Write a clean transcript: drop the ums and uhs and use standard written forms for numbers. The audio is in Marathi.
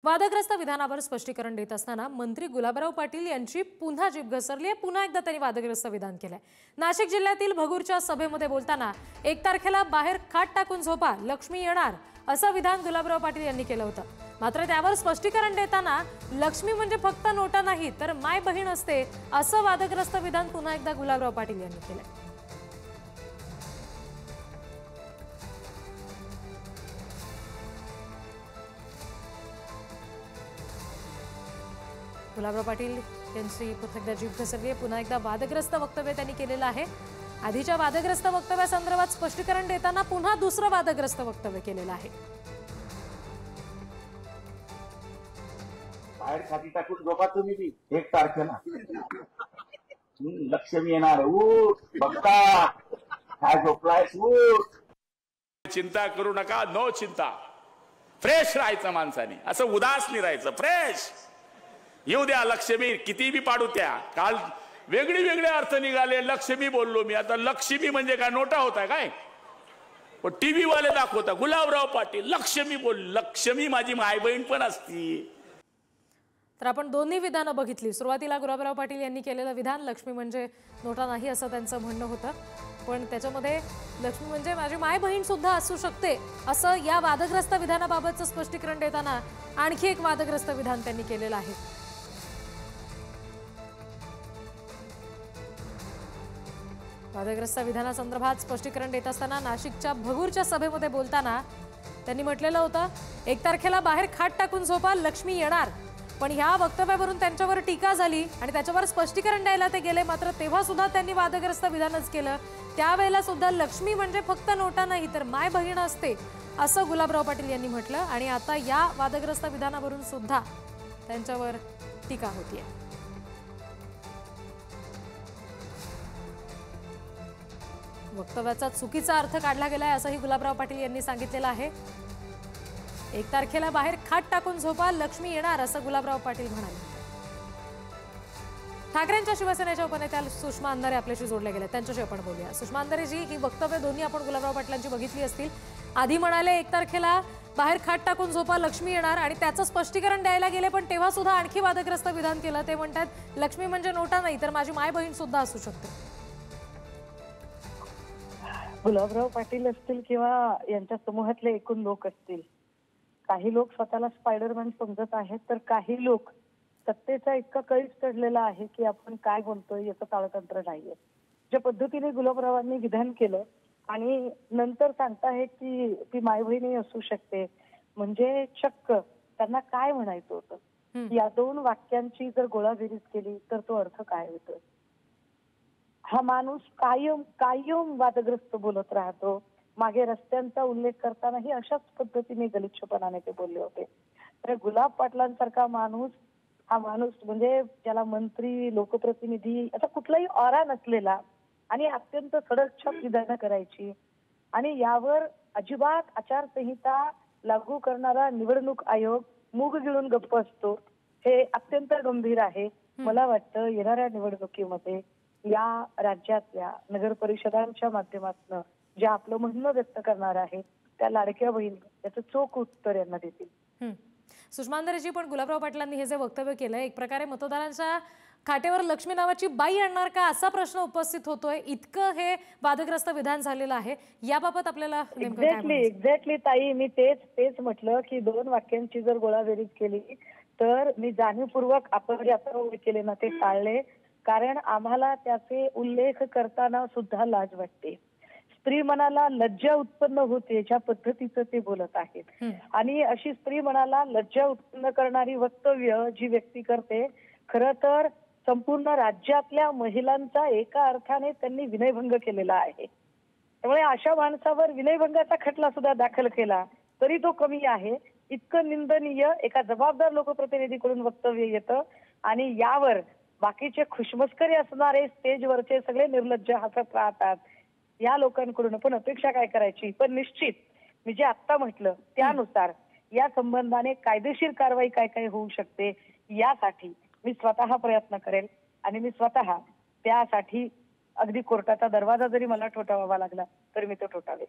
वादग्रस्त विधानावर स्पष्टीकरण देत असताना मंत्री गुलाबराव पाटील यांची पुन्हा जीभ घसरली आहे। पुन्हा एकदा त्यांनी वादग्रस्त विधान केलंय। नाशिक जिल्ह्यातील भगूरच्या सभेमध्ये बोलताना 1 तारखेला बाहेर खाट टाकून झोपा, लक्ष्मी येणार असं विधान गुलाबराव पाटील यांनी केलं होतं। मात्र त्यावर स्पष्टीकरण देताना लक्ष्मी म्हणजे फक्त नोटा नाही तर माय बहीण असते असं वादग्रस्त विधान पुन्हा एकदा गुलाबराव पाटील यांनी केलंय। गुलाबराव पाटील यांची पुन्हा एकदा जीभ घसरली आहे। पुन्हा एकदा वादग्रस्त वक्तव्य त्यांनी केलेलं आहे। आधीच्या वादग्रस्त वक्तव्यासंदर्भात स्पष्टीकरण देताना पुन्हा दुसरं वादग्रस्त वक्तव्य केलेलं आहे। बाहेर खाती टाकून झोपा तुम्ही बी 1 तारखेला लक्ष्मी येणार, उठ बघता काय झोपलायस, उठ। चिंता करू नका, नो चिंता। फ्रेश राहायचं माणसाने, असं उदास नाही राहायचं, फ्रेश। येऊ द्या लक्ष्मी, किती बी पाडू त्या। काल वेगळे वेगळे अर्थ निघाले, लक्ष्मी बोललो मी, आता लक्ष्मी म्हणजे काय नोटा होता काय? पण टीव्ही वाले दाखवता गुलाबराव पाटील लक्ष्मी बोल, लक्ष्मी माझी माय बहीण पण असती। तर आपण दोन्ही विधानं बघितली। सुरुवातीला गुलाबराव पाटील यांनी केलेलं विधान लक्ष्मी म्हणजे नोटा नाही असं त्यांचं म्हणणं होतं, पण त्याच्यामध्ये लक्ष्मी म्हणजे माझी माय बहीण सुद्धा असू शकते असं या वादग्रस्त विधानाबाबतचं स्पष्टीकरण देताना आणखी एक वादग्रस्त विधान त्यांनी केलेलं आहे। वादग्रस्त विधानासंदर्भात स्पष्टीकरण देत असताना नाशिकच्या भगूरच्या सभेमध्ये बोलताना त्यांनी म्हटलेलं होतं 1 तारखेला बाहेर खाट टाकून झोपा, लक्ष्मी येणार। पण ह्या वक्तव्यावरून त्यांच्यावर टीका झाली आणि त्याच्यावर स्पष्टीकरण द्यायला ते गेले, मात्र तेव्हा सुद्धा त्यांनी वादग्रस्त विधानच केलं। त्यावेळेला सुद्धा लक्ष्मी म्हणजे फक्त नोटा नाही तर माय बहीण असते असं गुलाबराव पाटील यांनी म्हटलं आणि आता या वादग्रस्त विधानावरून सुद्धा त्यांच्यावर टीका होतीये। वक्तव्याचा चुकीचा अर्थ काढला गेलाय असंही गुलाबराव पाटील यांनी सांगितलेलं आहे। 1 तारखेला बाहेर खाट टाकून झोपा, लक्ष्मी येणार असं गुलाबराव पाटील म्हणाले। ठाकरेंच्या शिवसेनेच्या उपनेत्या सुषमा अंधारे आपल्याशी जोडले गेले, त्यांच्याशी आपण बोलूया। सुषमा अंधारे जी, ही वक्तव्य दोन्ही आपण गुलाबराव पाटलांची बघितली असतील। आधी म्हणाले 1 तारखेला बाहेर खाट टाकून झोपा, लक्ष्मी येणार आणि त्याचं स्पष्टीकरण द्यायला गेले, पण तेव्हा सुद्धा आणखी वादग्रस्त विधान केलं। ते म्हणतात लक्ष्मी म्हणजे नोटा नाही तर माझी माय बहीण सुद्धा असू शकते। गुलाबराव पाटील असतील किंवा यांच्या समूहातले एकूण लोक असतील, काही लोक स्वतःला स्पायडरमॅन समजत आहेत, तर काही लोक सत्तेचा इतका कळीच चढलेला आहे की आपण काय बोलतोय याचं ताळतंत्र नाहीये। ज्या पद्धतीने गुलाबरावांनी विधान केलं आणि नंतर सांगताय की ती माय बहीणही असू शकते, म्हणजे चक्क त्यांना काय म्हणायचं होतं? या 2 वाक्यांची जर गोळाबेरीज केली तर तो अर्थ काय होतो? हा माणूस कायम वादग्रस्त बोलत राहतो। मागे रस्त्यांचा उल्लेख करतानाही अशाच पद्धतीने गलिच्छपणाने ते बोलले होते। तर गुलाब पाटलांसारखा माणूस, हा माणूस म्हणजे ज्याला मंत्री, लोकप्रतिनिधी असा कुठलाही ऑरा नसलेला आणि अत्यंत सडकछाप विधानं करायची आणि यावर अजिबात आचारसंहिता लागू करणारा निवडणूक आयोग मूग गिळून गप्प असतो, हे अत्यंत गंभीर आहे। मला वाटतं येणाऱ्या निवडणुकीमध्ये या राज्यातल्या नगर परिषदांच्या माध्यमातून जे आपलं म्हणणं व्यक्त करणार आहे त्या लाडक्या बहीण याचं चोख उत्तर यांना देतील। सुषमा अंधारेजी, पण गुलाबराव पाटलांनी हे जे वक्तव्य केलंय एक प्रकारे मतदारांच्या खाटेवर लक्ष्मी नावाची बाई आणणार का असा प्रश्न उपस्थित होतोय। इतकं हे वादग्रस्त विधान झालेलं आहे, याबाबत आपल्याला एक्झॅक्टली ताई, मी तेच म्हटलं की 2 वाक्यांची जर गोळाबेरीज केली तर मी जाणीवपूर्वक आपण जे आता केले ना ते टाळले, कारण आम्हाला त्याचे उल्लेख करताना सुद्धा लाज वाटते। स्त्री मनाला लज्जा उत्पन्न होते ज्या पद्धतीचं ते बोलत आहेत आणि अशी स्त्री मनाला लज्जा उत्पन्न करणारी वक्तव्य जी व्यक्ती करते, खरं तर संपूर्ण राज्यातल्या महिलांचा एका अर्थाने त्यांनी विनयभंग केलेला आहे। त्यामुळे अशा माणसावर विनयभंगाचा खटला सुद्धा दाखल केला तरी तो कमी आहे। इतकं निंदनीय एका जबाबदार लोकप्रतिनिधीकडून वक्तव्य येतं आणि यावर बाकीचे खुशमस्करी असणारे स्टेजवरचे सगळे निर्लज्ज हसत राहतात। या लोकांकडून पण अपेक्षा काय करायची? पण निश्चित मी जे आत्ता म्हटलं त्यानुसार या संबंधाने कायदेशीर कारवाई काय काय होऊ शकते यासाठी मी स्वतः प्रयत्न करेल आणि मी स्वतः त्यासाठी अगदी कोर्टाचा दरवाजा जरी मला ठोठावावा लागला तर मी तो ठोठावेल।